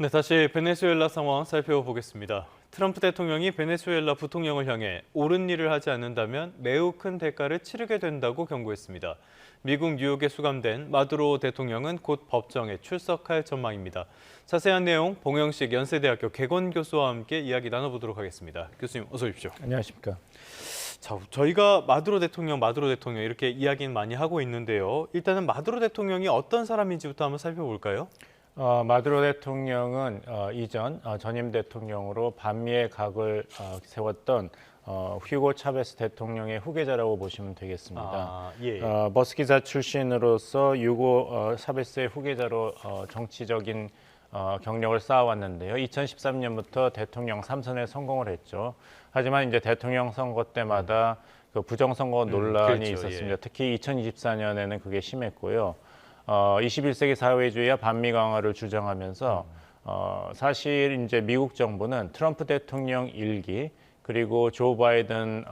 네, 다시 베네수엘라 상황 살펴보겠습니다. 트럼프 대통령이 베네수엘라 부통령을 향해 옳은 일을 하지 않는다면 매우 큰 대가를 치르게 된다고 경고했습니다. 미국 뉴욕에 수감된 마두로 대통령은 곧 법정에 출석할 전망입니다. 자세한 내용 봉영식 연세대학교 개건 교수와 함께 이야기 나눠보도록 하겠습니다. 교수님 어서 오십시오. 안녕하십니까. 자, 저희가 마두로 대통령 이렇게 이야기는 많이 하고 있는데요. 일단은 마두로 대통령이 어떤 사람인지부터 한번 살펴볼까요? 마두로 대통령은 이전 전임 대통령으로 반미의 각을 세웠던 휴고 차베스 대통령의 후계자라고 보시면 되겠습니다. 예. 버스 기사 출신으로서 휴고 차베스의 후계자로 정치적인 경력을 쌓아왔는데요. 2013년부터 대통령 3선에 성공을 했죠. 하지만 이제 대통령 선거 때마다 그 부정선거 논란이 그렇죠, 있었습니다. 예. 특히 2024년에는 그게 심했고요. 21세기 사회주의와 반미 강화를 주장하면서 사실 이제 미국 정부는 트럼프 대통령 일기 그리고 조 바이든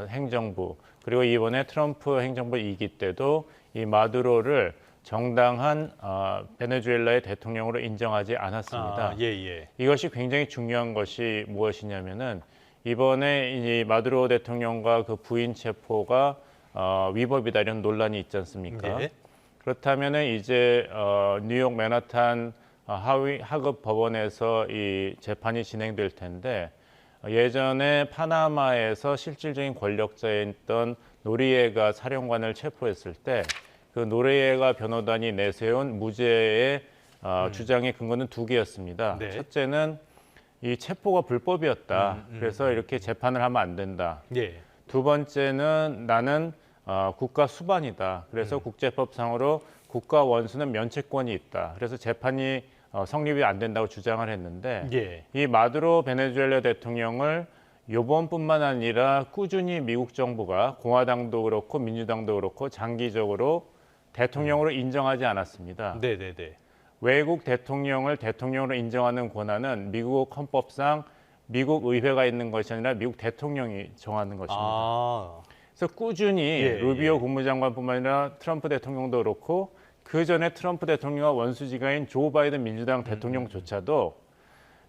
행정부 그리고 이번에 트럼프 행정부 2기 때도 이 마두로를 정당한 베네수엘라의 대통령으로 인정하지 않았습니다. 예. 이것이 굉장히 중요한 것이 무엇이냐면은 이번에 이 마두로 대통령과 그 부인 체포가 위법이다 이런 논란이 있지 않습니까? 예. 그렇다면은 이제 뉴욕 맨하탄 하급 법원에서 이 재판이 진행될 텐데 예전에 파나마에서 실질적인 권력자였던 노리에가 사령관을 체포했을 때 그 노리에가 변호단이 내세운 무죄의 주장의 근거는 두 개였습니다. 네. 첫째는 이 체포가 불법이었다. 그래서 이렇게 재판을 하면 안 된다. 예. 두 번째는 나는 국가 수반이다. 그래서 국제법상으로 국가 원수는 면책권이 있다. 그래서 재판이 성립이 안 된다고 주장을 했는데 예. 이 마두로 베네수엘라 대통령을 이번뿐만 아니라 꾸준히 미국 정부가 공화당도 그렇고 민주당도 그렇고 장기적으로 대통령으로 인정하지 않았습니다. 네네네. 외국 대통령을 대통령으로 인정하는 권한은 미국 헌법상 미국 의회가 있는 것이 아니라 미국 대통령이 정하는 것입니다. 그래서 꾸준히 루비오 국무장관뿐만 아니라 트럼프 대통령도 그렇고 그 전에 트럼프 대통령과 원수지간인 조 바이든 민주당 대통령조차도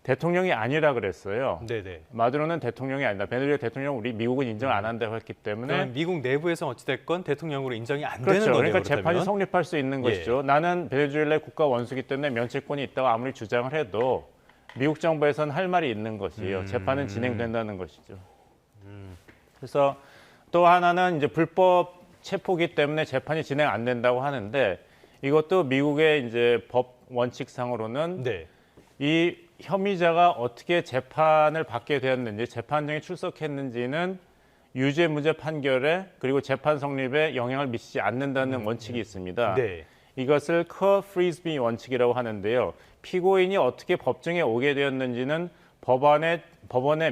대통령이 아니라 그랬어요. 네네. 마두로는 대통령이 아니다. 베네수엘라 대통령 우리 미국은 인정을 안 한다고 했기 때문에 미국 내부에서 어찌됐건 대통령으로 인정이 안 그렇죠. 되는 거네요. 그러니까 그렇다면. 재판이 성립할 수 있는 것이죠. 나는 베네수엘라의 국가 원수기 때문에 면책권이 있다고 아무리 주장을 해도 미국 정부에서는 할 말이 있는 것이에요. 재판은 진행된다는 것이죠. 그래서 또 하나는 이제 불법 체포기 때문에 재판이 진행 안 된다고 하는데 이것도 미국의 이제 법 원칙상으로는 네. 이 혐의자가 어떻게 재판을 받게 되었는지 재판정에 출석했는지는 유죄 무죄 판결에 그리고 재판 성립에 영향을 미치지 않는다는 원칙이 있습니다. 네. 이것을 커 프리즈비 원칙이라고 하는데요. 피고인이 어떻게 법정에 오게 되었는지는 법원의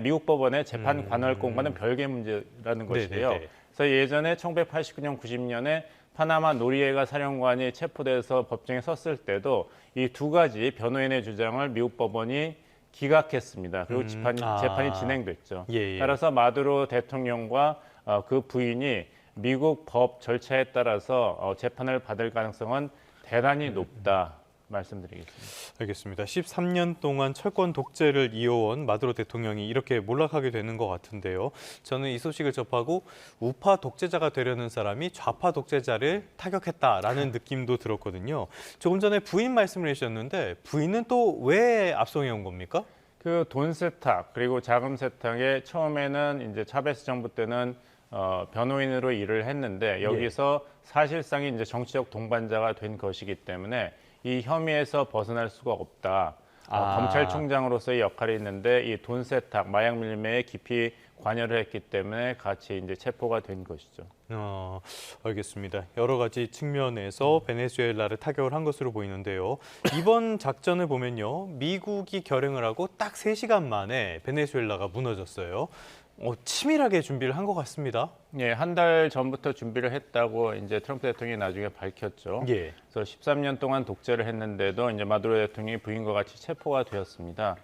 미국 법원의 재판 관할권과는 별개의 문제라는 것이에요. 네네네. 그래서 예전에 1989년, 90년에 파나마 노리에가 사령관이 체포돼서 법정에 섰을 때도 이 두 가지 변호인의 주장을 미국 법원이 기각했습니다. 그리고 재판이 진행됐죠. 예. 따라서 마두로 대통령과 그 부인이 미국 법 절차에 따라서 재판을 받을 가능성은 대단히 높다 말씀드리겠습니다. 알겠습니다. 13년 동안 철권 독재를 이어온 마두로 대통령이 이렇게 몰락하게 되는 것 같은데요. 저는 이 소식을 접하고 우파 독재자가 되려는 사람이 좌파 독재자를 타격했다라는 느낌도 들었거든요. 조금 전에 부인 말씀을 해주셨는데 부인은 또 왜 압송해 온 겁니까? 그 돈 세탁 그리고 자금 세탁에 처음에는 이제 차베스 정부 때는 변호인으로 일을 했는데 여기서 사실상이 이제 정치적 동반자가 된 것이기 때문에 이 혐의에서 벗어날 수가 없다. 검찰총장으로서의 역할이 있는데 이 돈 세탁, 마약 밀매에 깊이 관여를 했기 때문에 같이 이제 체포가 된 것이죠. 알겠습니다. 여러 가지 측면에서 베네수엘라를 타격을 한 것으로 보이는데요. 이번 작전을 보면요. 미국이 결행을 하고 딱 3시간 만에 베네수엘라가 무너졌어요. 치밀하게 준비를 한 것 같습니다. 예, 한 달 전부터 준비를 했다고 이제 트럼프 대통령이 나중에 밝혔죠. 예. 그래서 13년 동안 독재를 했는데도 이제 마두로 대통령이 부인과 같이 체포가 되었습니다.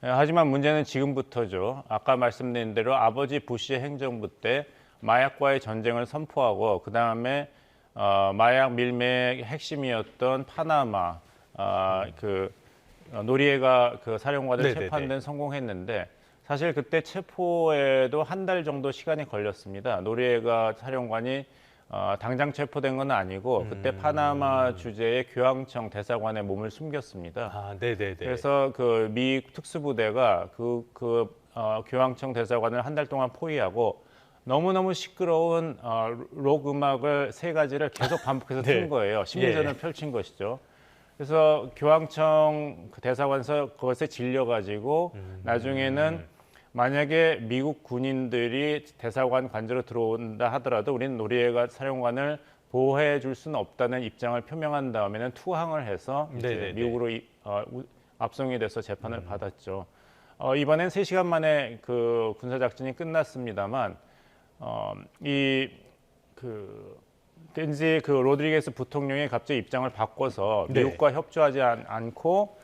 하지만 문제는 지금부터죠. 아까 말씀드린 대로 아버지 부시의 행정부 때 마약과의 전쟁을 선포하고 그 다음에 마약 밀매의 핵심이었던 파나마 노리에가 그 사령관을 네네네. 체포하는 데는 성공했는데 사실 그때 체포에도 한 달 정도 시간이 걸렸습니다. 노리에가 사령관이 당장 체포된 건 아니고 그때 파나마 주재의 교황청 대사관에 몸을 숨겼습니다. 아, 네네네. 그래서 그 미 특수부대가 교황청 대사관을 한 달 동안 포위하고 너무너무 시끄러운 록 음악을 세 가지를 계속 반복해서 네. 튼 거예요. 심리전을 펼친 것이죠. 그래서 교황청 그 대사관에서 그것에 질려가지고 나중에는 만약에 미국 군인들이 대사관 관저로 들어온다 하더라도 우리는 노리에가 사령관을 보호해 줄 수는 없다는 입장을 표명한 다음에는 투항을 해서 이제 네네네. 미국으로 압송이 돼서 재판을 받았죠. 이번엔 3시간 만에 그 군사작전이 끝났습니다만 덴지 그 로드리게스 부통령이 갑자기 입장을 바꿔서 네. 미국과 협조하지 않고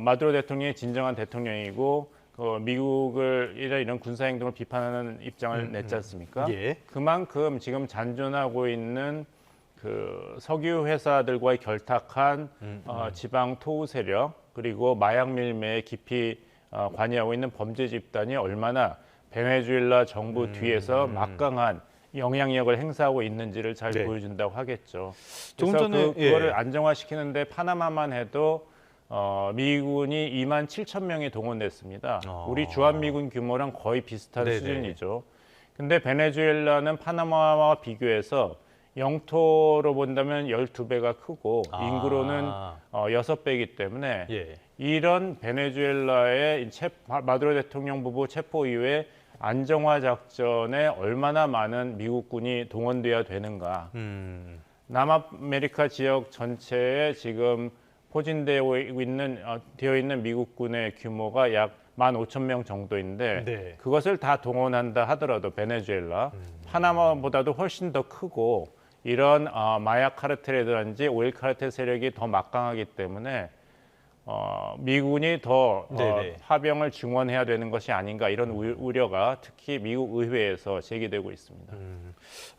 마두로 대통령이 진정한 대통령이고 미국을 이런 군사 행동을 비판하는 입장을 냈지 않습니까? 예. 그만큼 지금 잔존하고 있는 그 석유 회사들과의 결탁한 지방 토우 세력 그리고 마약 밀매에 깊이 관여하고 있는 범죄 집단이 얼마나 베네수엘라 정부 뒤에서 막강한 영향력을 행사하고 있는지를 잘 네. 보여준다고 하겠죠. 조금 그래서 전에, 그거를 예. 안정화시키는데 파나마만 해도 미군이 2만 7천 명이 동원됐습니다. 우리 주한미군 규모랑 거의 비슷한 네네. 수준이죠. 근데 베네수엘라는 파나마와 비교해서 영토로 본다면 12배가 크고 인구로는 6배이기 때문에 예. 이런 베네수엘라의 마두로 대통령 부부 체포 이후에 안정화 작전에 얼마나 많은 미국군이 동원돼야 되는가. 남아메리카 지역 전체에 지금 포진되어 있는 미국군의 규모가 약 15,000명 정도인데 네. 그것을 다 동원한다 하더라도 베네수엘라, 파나마보다도 훨씬 더 크고 이런 마약 카르텔이라든지 오일 카르텔 세력이 더 막강하기 때문에 미군이 더 네네. 파병을 증원해야 되는 것이 아닌가 이런 우려가 특히 미국 의회에서 제기되고 있습니다.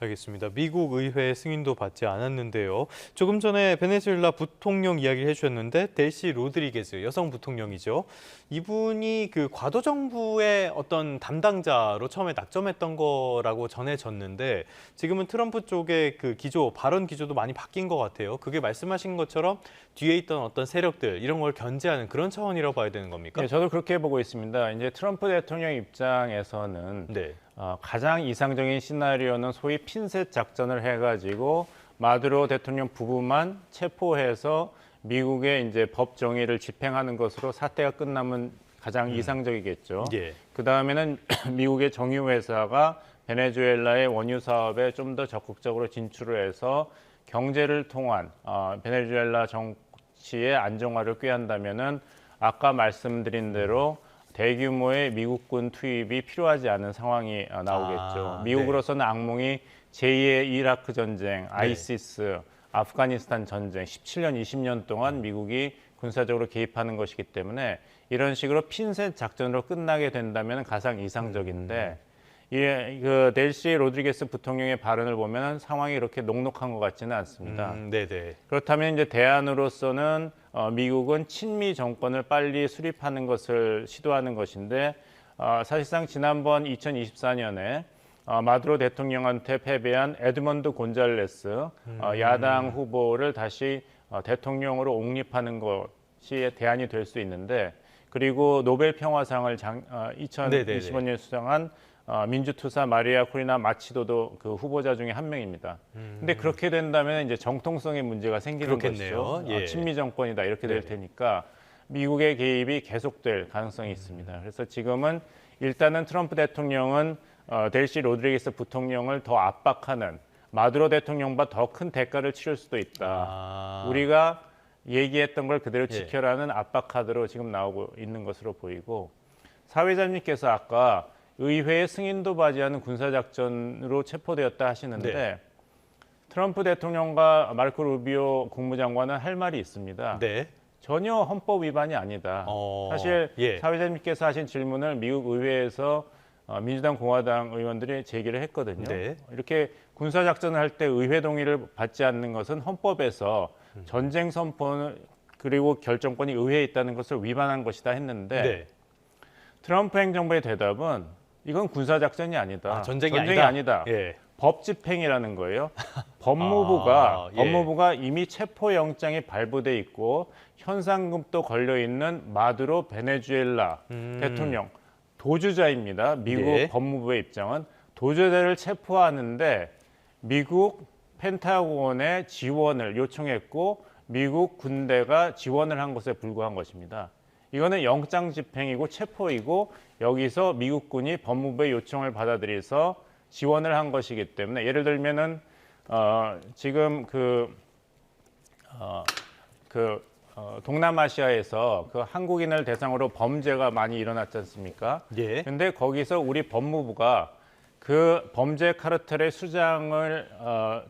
알겠습니다. 미국 의회 승인도 받지 않았는데요. 조금 전에 베네수엘라 부통령 이야기를 해주셨는데 델시 로드리게스 여성 부통령이죠. 이분이 그 과도 정부의 어떤 담당자로 처음에 낙점했던 거라고 전해졌는데 지금은 트럼프 쪽의 그 발언 기조도 많이 바뀐 것 같아요. 그게 말씀하신 것처럼 뒤에 있던 어떤 세력들 이런 걸 견제하는 그런 차원이라고 봐야 되는 겁니까? 네, 저도 그렇게 보고 있습니다. 이제 트럼프 대통령 입장에서는 네. 가장 이상적인 시나리오는 소위 핀셋 작전을 해가지고 마두로 대통령 부부만 체포해서 미국의 이제 법 정의를 집행하는 것으로 사태가 끝나면 가장 이상적이겠죠. 예. 그 다음에는 미국의 정유 회사가 베네수엘라의 원유 사업에 좀 더 적극적으로 진출을 해서 경제를 통한 베네수엘라 정치의 안정화를 꾀한다면은 아까 말씀드린 대로 대규모의 미국군 투입이 필요하지 않은 상황이 나오겠죠. 미국으로서는 악몽이 제2의 이라크 전쟁, 아이시스, 아프가니스탄 전쟁, 17년, 20년 동안 미국이 군사적으로 개입하는 것이기 때문에 이런 식으로 핀셋 작전으로 끝나게 된다면 가장 이상적인데 그 델시 로드리게스 부통령의 발언을 보면 상황이 이렇게 녹록한 것 같지는 않습니다. 네네. 그렇다면 이제 대안으로서는 미국은 친미 정권을 빨리 수립하는 것을 시도하는 것인데 사실상 지난번 2024년에 마두로 대통령한테 패배한 에드먼드 곤잘레스 야당 후보를 다시 대통령으로 옹립하는 것이 대안이 될 수 있는데 그리고 노벨 평화상을 2025년에 수상한 민주투사 마리아 코리나 마치도도 그 후보자 중에 한 명입니다. 근데 그렇게 된다면 이제 정통성의 문제가 생기는 그렇겠네요. 것이죠. 예. 친미 정권이다 이렇게 될 테니까 미국의 개입이 계속될 가능성이 있습니다. 그래서 지금은 일단은 트럼프 대통령은 델시 로드리게스 부통령을 더 압박하는 마두로 대통령보다 더 큰 대가를 치를 수도 있다. 우리가 얘기했던 걸 그대로 지켜라는 압박 카드로 지금 나오고 있는 것으로 보이고 사회자님께서 아까 의회의 승인도 받지 않은 군사작전으로 체포되었다 하시는데 네. 트럼프 대통령과 마르코 루비오 국무장관은 할 말이 있습니다. 네. 전혀 헌법 위반이 아니다. 사실 사회자님께서 하신 질문을 미국 의회에서 민주당, 공화당 의원들이 제기를 했거든요. 네. 이렇게 군사작전을 할 때 의회 동의를 받지 않는 것은 헌법에서 전쟁 선포는 그리고 결정권이 의회에 있다는 것을 위반한 것이다 했는데 네. 트럼프 행정부의 대답은 이건 군사작전이 아니다. 아, 전쟁이 아니다. 아니다. 예. 법 집행이라는 거예요. 아, 예. 법무부가 이미 체포영장이 발부돼 있고 현상금도 걸려 있는 마두로 베네수엘라 대통령 도주자입니다. 미국 예. 법무부의 입장은 도주자를 체포하는데 미국 펜타곤의 지원을 요청했고 미국 군대가 지원을 한 것에 불과한 것입니다. 이거는 영장 집행이고 체포이고 여기서 미국군이 법무부의 요청을 받아들여서 지원을 한 것이기 때문에 예를 들면은 지금 동남아시아에서 그 한국인을 대상으로 범죄가 많이 일어났지 않습니까? 예. 근데 거기서 우리 법무부가 그 범죄 카르텔의 수장을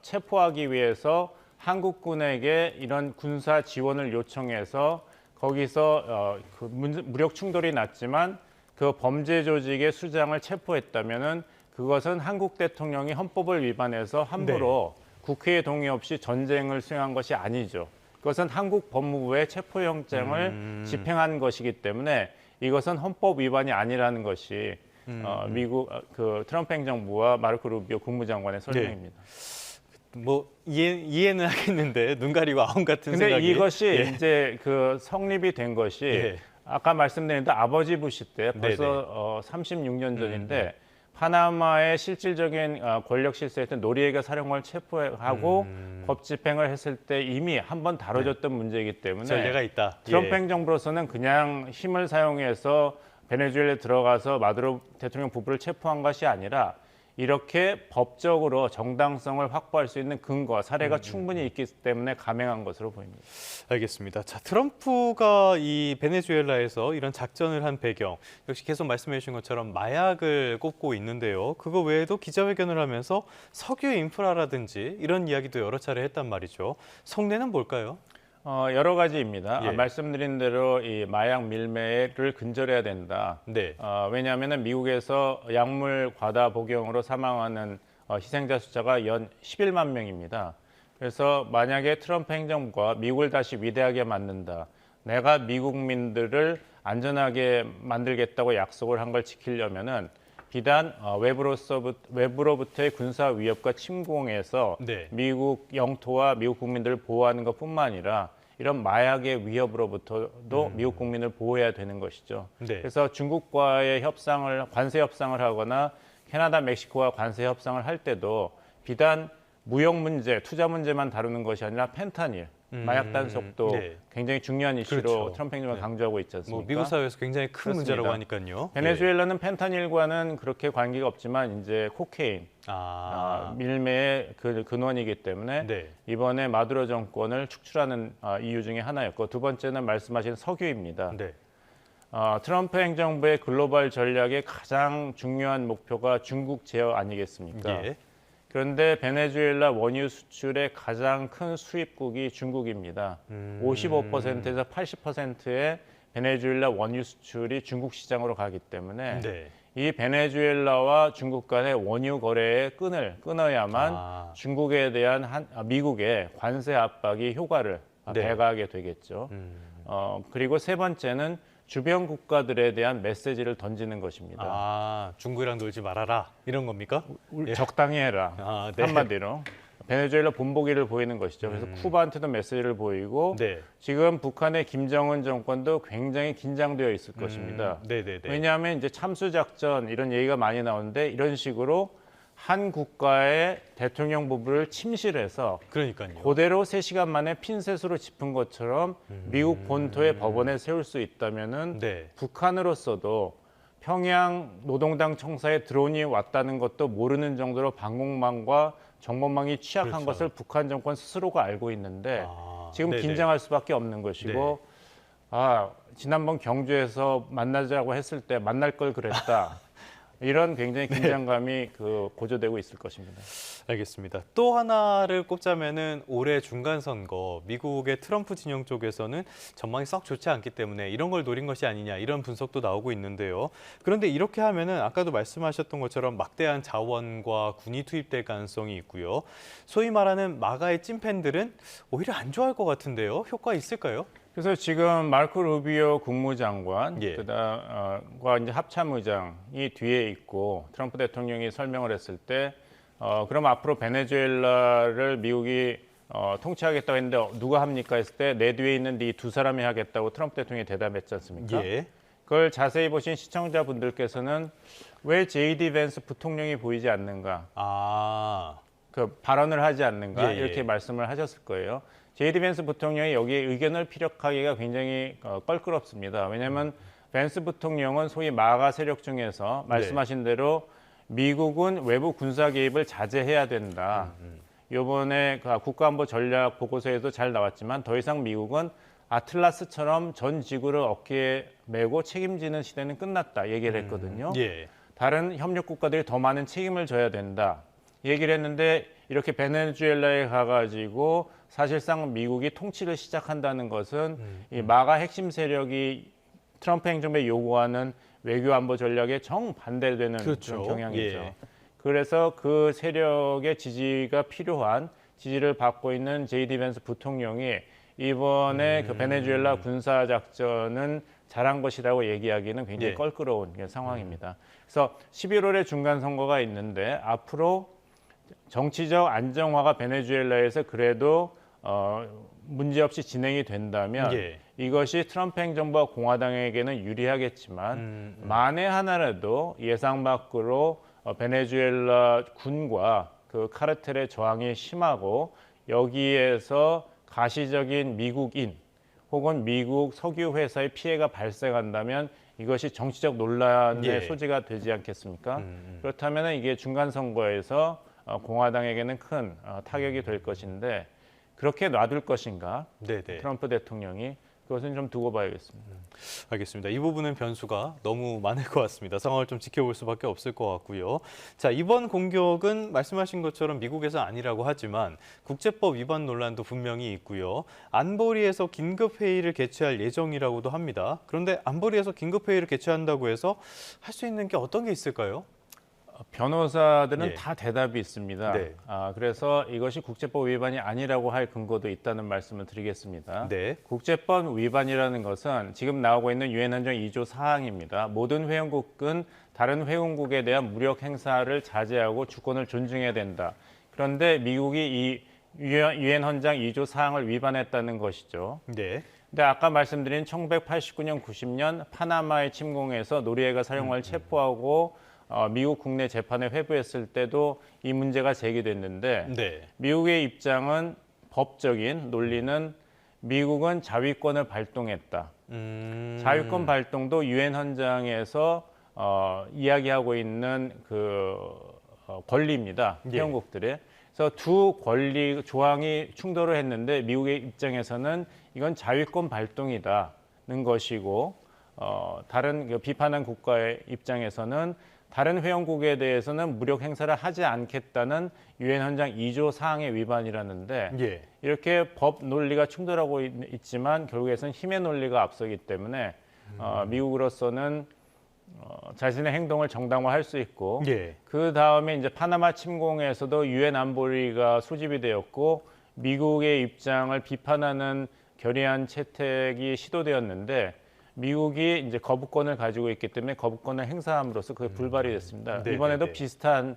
체포하기 위해서 한국군에게 이런 군사 지원을 요청해서 거기서 무력 충돌이 났지만 그 범죄 조직의 수장을 체포했다면은 그것은 한국 대통령이 헌법을 위반해서 함부로 국회의 동의 없이 전쟁을 수행한 것이 아니죠. 그것은 한국 법무부의 체포영장을 집행한 것이기 때문에 이것은 헌법 위반이 아니라는 것이 미국 트럼프 행정부와 마르코 루비오 국무장관의 설명입니다. 뭐 이해는 하겠는데 눈 가리고 아웅 같은 근데 생각이. 이것이 예. 이제 성립이 된 것이 예. 아까 말씀드린 대 아버지 부시 때 벌써 36년 전인데 파나마의 실질적인 권력 실세였던 노리에가 사령관을 체포하고 법 집행을 했을 때 이미 한번 다뤄졌던 문제이기 때문에 전례가 있다. 트럼프 예. 행정부로서는 그냥 힘을 사용해서 베네수엘라에 들어가서 마두로 대통령 부부를 체포한 것이 아니라 이렇게 법적으로 정당성을 확보할 수 있는 근거, 사례가 충분히 있기 때문에 감행한 것으로 보입니다. 알겠습니다. 자, 트럼프가 이 베네수엘라에서 이런 작전을 한 배경, 역시 계속 말씀해 주신 것처럼 마약을 꼽고 있는데요. 그거 외에도 기자회견을 하면서 석유 인프라라든지 이런 이야기도 여러 차례 했단 말이죠. 속내는 뭘까요? 여러 가지입니다. 예. 말씀드린 대로 이 마약 밀매를 근절해야 된다. 네. 왜냐하면 미국에서 약물 과다 복용으로 사망하는 희생자 숫자가 연 11만 명입니다. 그래서 만약에 트럼프 행정부가 미국을 다시 위대하게 만든다. 내가 미국민들을 안전하게 만들겠다고 약속을 한 걸 지키려면은 비단 외부로부터의 군사 위협과 침공에서 네. 미국 영토와 미국 국민들을 보호하는 것뿐만 아니라 이런 마약의 위협으로부터도 미국 국민을 보호해야 되는 것이죠. 네. 그래서 중국과의 관세 협상을 하거나 캐나다, 멕시코와 관세 협상을 할 때도 비단 무역 문제, 투자 문제만 다루는 것이 아니라 펜타닐, 마약 단속도 네. 굉장히 중요한 이슈로 그렇죠. 트럼프 행정부가 강조하고 있지 않습니까? 뭐 미국 사회에서 굉장히 큰 그렇습니다. 문제라고 하니까요. 베네수엘라는 펜타닐과는 그렇게 관계가 없지만 이제 코케인, 밀매의 근원이기 때문에 네. 이번에 마두로 정권을 축출하는 이유 중에 하나였고 두 번째는 말씀하신 석유입니다. 네. 트럼프 행정부의 글로벌 전략의 가장 중요한 목표가 중국 제어 아니겠습니까? 예. 그런데 베네수엘라 원유 수출의 가장 큰 수입국이 중국입니다. 55%에서 80%의 베네수엘라 원유 수출이 중국 시장으로 가기 때문에 네. 이 베네수엘라와 중국 간의 원유 거래의 끈을 끊어야만 중국에 대한 미국의 관세 압박이 효과를 네. 배가하게 되겠죠. 그리고 세 번째는 주변 국가들에 대한 메시지를 던지는 것입니다. 중국이랑 놀지 말아라 이런 겁니까? 예. 적당히 해라. 네. 한마디로. 베네수엘라 본보기를 보이는 것이죠. 그래서 쿠바한테도 메시지를 보이고 네. 지금 북한의 김정은 정권도 굉장히 긴장되어 있을 것입니다. 네네네. 왜냐하면 이제 참수작전 이런 얘기가 많이 나오는데 이런 식으로 한 국가의 대통령 부부를 침실해서 그러니까요. 그대로 3시간 만에 핀셋으로 짚은 것처럼 미국 본토의 법원에 세울 수 있다면은 네. 북한으로서도 평양 노동당 청사에 드론이 왔다는 것도 모르는 정도로 방공망과 정보망이 취약한 그렇죠. 것을 북한 정권 스스로가 알고 있는데 지금 네네. 긴장할 수밖에 없는 것이고 지난번 경주에서 만나자고 했을 때 만날 걸 그랬다. 이런 굉장히 긴장감이 고조되고 있을 것입니다. 알겠습니다. 또 하나를 꼽자면은 올해 중간 선거 미국의 트럼프 진영 쪽에서는 전망이 썩 좋지 않기 때문에 이런 걸 노린 것이 아니냐 이런 분석도 나오고 있는데요. 그런데 이렇게 하면은 아까도 말씀하셨던 것처럼 막대한 자원과 군이 투입될 가능성이 있고요. 소위 말하는 마가의 찐팬들은 오히려 안 좋아할 것 같은데요. 효과 있을까요? 그래서 지금 마르코 루비오 국무장관, 예. 그다음과 이제 합참의장이 뒤에 있고 트럼프 대통령이 설명을 했을 때, 그럼 앞으로 베네수엘라를 미국이 통치하겠다고 했는데 누가 합니까 했을 때 내 뒤에 있는 이 두 사람이 하겠다고 트럼프 대통령이 대답했지 않습니까? 예. 그걸 자세히 보신 시청자분들께서는 왜 J.D. 밴스 부통령이 보이지 않는가? 그 발언을 하지 않는가? 예, 예. 이렇게 말씀을 하셨을 거예요. J.D. 밴스 부통령이 여기에 의견을 피력하기가 굉장히 껄끄럽습니다. 왜냐하면 밴스 부통령은 소위 마가 세력 중에서 말씀하신 대로 미국은 외부 군사 개입을 자제해야 된다. 이번에 국가안보 전략 보고서에도 잘 나왔지만 더 이상 미국은 아틀라스처럼 전 지구를 어깨에 메고 책임지는 시대는 끝났다 얘기를 했거든요. 예. 다른 협력 국가들이 더 많은 책임을 져야 된다 얘기를 했는데 이렇게 베네수엘라에 가가지고 사실상 미국이 통치를 시작한다는 것은 이 마가 핵심 세력이 트럼프 행정부에 요구하는 외교 안보 전략에 정반대되는 그렇죠. 그런 경향이죠. 예. 그래서 그 세력의 지지가 필요한 지지를 받고 있는 J.D. 밴스 부통령이 이번에 그 베네수엘라 군사 작전은 잘한 것이라고 얘기하기는 굉장히 예. 껄끄러운 상황입니다. 그래서 11월에 중간 선거가 있는데 앞으로 정치적 안정화가 베네수엘라에서 그래도 문제없이 진행이 된다면 예. 이것이 트럼프 행정부와 공화당에게는 유리하겠지만 만에 하나라도 예상 밖으로 베네수엘라 군과 그 카르텔의 저항이 심하고 여기에서 가시적인 미국인 혹은 미국 석유 회사의 피해가 발생한다면 이것이 정치적 논란의 예. 소지가 되지 않겠습니까? 그렇다면 이게 중간 선거에서 공화당에게는 큰 타격이 될 것인데 그렇게 놔둘 것인가? 네네. 트럼프 대통령이 그것은 좀 두고 봐야겠습니다. 알겠습니다. 이 부분은 변수가 너무 많을 것 같습니다. 상황을 좀 지켜볼 수밖에 없을 것 같고요. 자, 이번 공격은 말씀하신 것처럼 미국에서 아니라고 하지만 국제법 위반 논란도 분명히 있고요. 안보리에서 긴급 회의를 개최할 예정이라고도 합니다. 그런데 안보리에서 긴급 회의를 개최한다고 해서 할 수 있는 게 어떤 게 있을까요? 변호사들은 예. 다 대답이 있습니다. 네. 그래서 이것이 국제법 위반이 아니라고 할 근거도 있다는 말씀을 드리겠습니다. 네. 국제법 위반이라는 것은 지금 나오고 있는 유엔 헌정 2조 사항입니다. 모든 회원국은 다른 회원국에 대한 무력 행사를 자제하고 주권을 존중해야 된다. 그런데 미국이 이 유엔 헌장 2조 사항을 위반했다는 것이죠. 네. 근데 아까 말씀드린 1989년, 90년 파나마의 침공에서 노르웨이가 사령관을 체포하고 미국 국내 재판에 회부했을 때도 이 문제가 제기됐는데 네. 미국의 입장은 법적인 논리는 미국은 자위권을 발동했다. 자위권 발동도 유엔 헌장에서 이야기하고 있는 그 권리입니다. 예. 회원국들의. 그래서 두 권리 조항이 충돌을 했는데 미국의 입장에서는 이건 자위권 발동이다는 것이고 다른 그 비판한 국가의 입장에서는 다른 회원국에 대해서는 무력 행사를 하지 않겠다는 유엔 헌장 2조 사항의 위반이라는데 예. 이렇게 법 논리가 충돌하고 있지만 결국에는 힘의 논리가 앞서기 때문에 미국으로서는 자신의 행동을 정당화할 수 있고 예. 그 다음에 이제 파나마 침공에서도 유엔 안보리가 소집이 되었고 미국의 입장을 비판하는 결의안 채택이 시도되었는데 미국이 이제 거부권을 가지고 있기 때문에 거부권을 행사함으로써 그게 불발이 됐습니다. 네네네. 이번에도 비슷한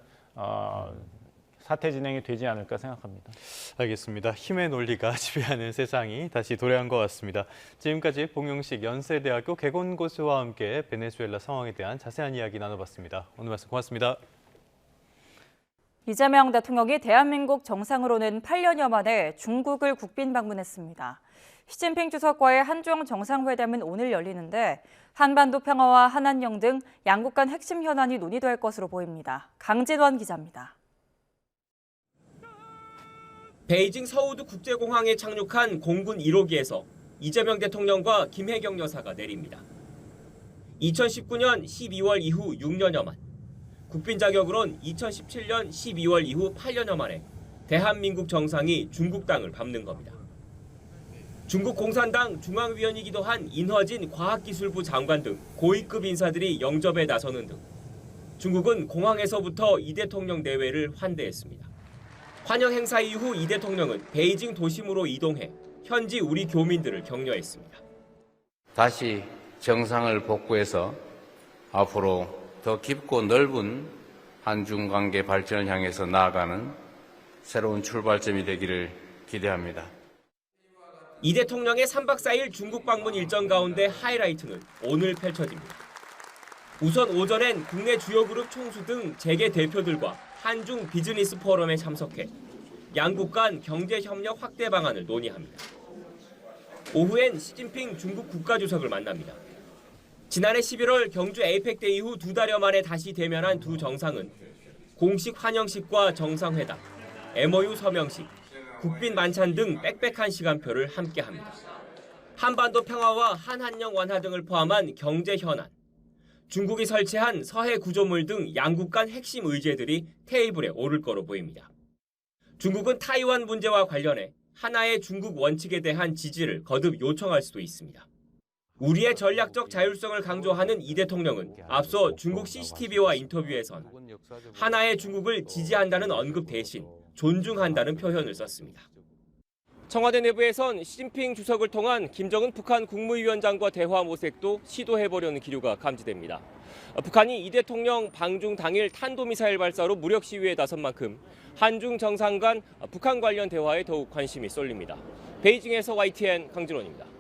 사태 진행이 되지 않을까 생각합니다. 알겠습니다. 힘의 논리가 지배하는 세상이 다시 도래한 것 같습니다. 지금까지 봉용식 연세대학교 개건 교수와 함께 베네수엘라 상황에 대한 자세한 이야기 나눠봤습니다. 오늘 말씀 고맙습니다. 이재명 대통령이 대한민국 정상으로는 8년여 만에 중국을 국빈 방문했습니다. 시진핑 주석과의 한중 정상회담은 오늘 열리는데 한반도 평화와 한한령 등 양국 간 핵심 현안이 논의될 것으로 보입니다. 강진원 기자입니다. 베이징 서우두 국제공항에 착륙한 공군 1호기에서 이재명 대통령과 김혜경 여사가 내립니다. 2019년 12월 이후 6년여 만, 국빈 자격으론 2017년 12월 이후 8년여 만에 대한민국 정상이 중국 땅을 밟는 겁니다. 중국 공산당 중앙위원이기도 한 인허진 과학기술부 장관 등 고위급 인사들이 영접에 나서는 등 중국은 공항에서부터 이 대통령 내외를 환대했습니다. 환영 행사 이후 이 대통령은 베이징 도심으로 이동해 현지 우리 교민들을 격려했습니다. 다시 정상을 복구해서 앞으로 더 깊고 넓은 한중 관계 발전을 향해서 나아가는 새로운 출발점이 되기를 기대합니다. 이 대통령의 3박 4일 중국 방문 일정 가운데 하이라이트는 오늘 펼쳐집니다. 우선 오전엔 국내 주요 그룹 총수 등 재계 대표들과 한중 비즈니스 포럼에 참석해 양국 간 경제 협력 확대 방안을 논의합니다. 오후엔 시진핑 중국 국가주석을 만납니다. 지난해 11월 경주 에이펙 대 이후 2달여 만에 다시 대면한 두 정상은 공식 환영식과 정상회담, MOU 서명식, 국빈 만찬 등 빽빽한 시간표를 함께합니다. 한반도 평화와 한한령 완화 등을 포함한 경제 현안, 중국이 설치한 서해 구조물 등 양국 간 핵심 의제들이 테이블에 오를 거로 보입니다. 중국은 타이완 문제와 관련해 하나의 중국 원칙에 대한 지지를 거듭 요청할 수도 있습니다. 우리의 전략적 자율성을 강조하는 이 대통령은 앞서 중국 CCTV와 인터뷰에선 하나의 중국을 지지한다는 언급 대신 존중한다는 표현을 썼습니다. 청와대 내부에선 시진핑 주석을 통한 김정은 북한 국무위원장과 대화 모색도 시도해보려는 기류가 감지됩니다. 북한이 이 대통령 방중 당일 탄도미사일 발사로 무력 시위에 나선 만큼 한중 정상 간 북한 관련 대화에 더욱 관심이 쏠립니다. 베이징에서 YTN 강진원입니다.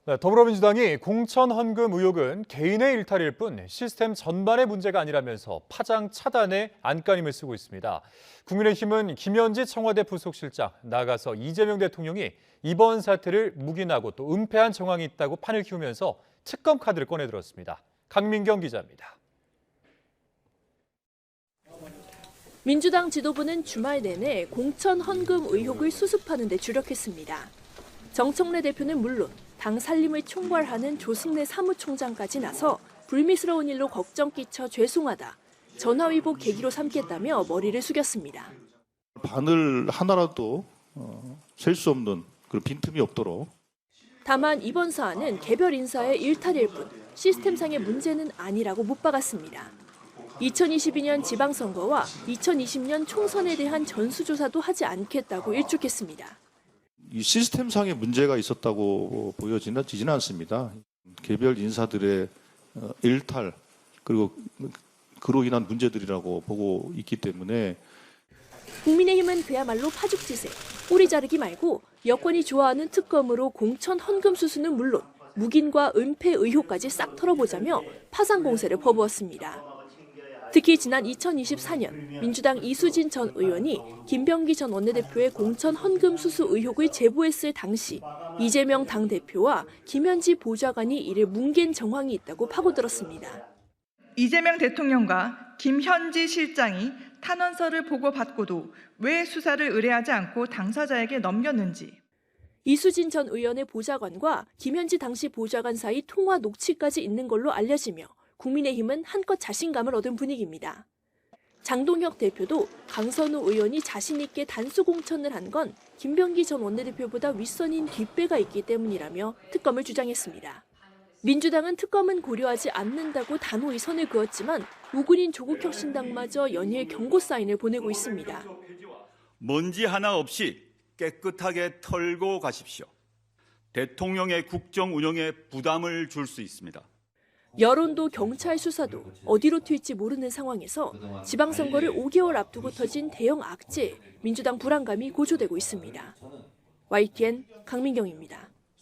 네, 더불어민주당이 공천 헌금 의혹은 개인의 일탈일 뿐 시스템 전반의 문제가 아니라면서 파장 차단에 안간힘을 쓰고 있습니다. 국민의힘은 김현지 청와대 부속실장, 나아가서 이재명 대통령이 이번 사태를 묵인하고 또 은폐한 정황이 있다고 판을 키우면서 특검 카드를 꺼내들었습니다. 강민경 기자입니다. 민주당 지도부는 주말 내내 공천 헌금 의혹을 수습하는 데 주력했습니다. 정청래 대표는 물론 당 살림을 총괄하는 조승래 사무총장까지 나서 불미스러운 일로 걱정 끼쳐 죄송하다, 전화위복 계기로 삼겠다며 머리를 숙였습니다. 바늘 하나라도 셀 수 없는 그런 빈틈이 없도록. 다만 이번 사안은 개별 인사의 일탈일 뿐 시스템상의 문제는 아니라고 못 박았습니다. 2022년 지방선거와 2020년 총선에 대한 전수조사도 하지 않겠다고 일축했습니다. 이 시스템상의 문제가 있었다고 보여지지는 않습니다. 개별 인사들의 일탈 그리고 그로 인한 문제들이라고 보고 있기 때문에 국민의힘은 그야말로 파죽지세, 꼬리 자르기 말고 여권이 좋아하는 특검으로 공천 헌금 수수는 물론 묵인과 은폐 의혹까지 싹 털어보자며 파상 공세를 퍼부었습니다. 특히 지난 2024년 민주당 이수진 전 의원이 김병기 전 원내대표의 공천 헌금 수수 의혹을 제보했을 당시 이재명 당대표와 김현지 보좌관이 이를 뭉갠 정황이 있다고 파고들었습니다. 이재명 대통령과 김현지 실장이 탄원서를 보고받고도 왜 수사를 의뢰하지 않고 당사자에게 넘겼는지. 이수진 전 의원의 보좌관과 김현지 당시 보좌관 사이 통화 녹취까지 있는 걸로 알려지며 국민의힘은 한껏 자신감을 얻은 분위기입니다. 장동혁 대표도 강선우 의원이 자신 있게 단수 공천을 한 건 김병기 전 원내대표보다 윗선인 뒷배가 있기 때문이라며 특검을 주장했습니다. 민주당은 특검은 고려하지 않는다고 단호히 선을 그었지만 우군인 조국혁신당마저 연일 경고 사인을 보내고 있습니다. 먼지 하나 없이 깨끗하게 털고 가십시오. 대통령의 국정 운영에 부담을 줄 수 있습니다. 여론도 경찰 수사도 어디로 튈지 모르는 상황에서 지방선거를 5개월 앞두고 터진 대형 악재에 민주당 불안감이 고조되고 있습니다. YTN 강민경입니다.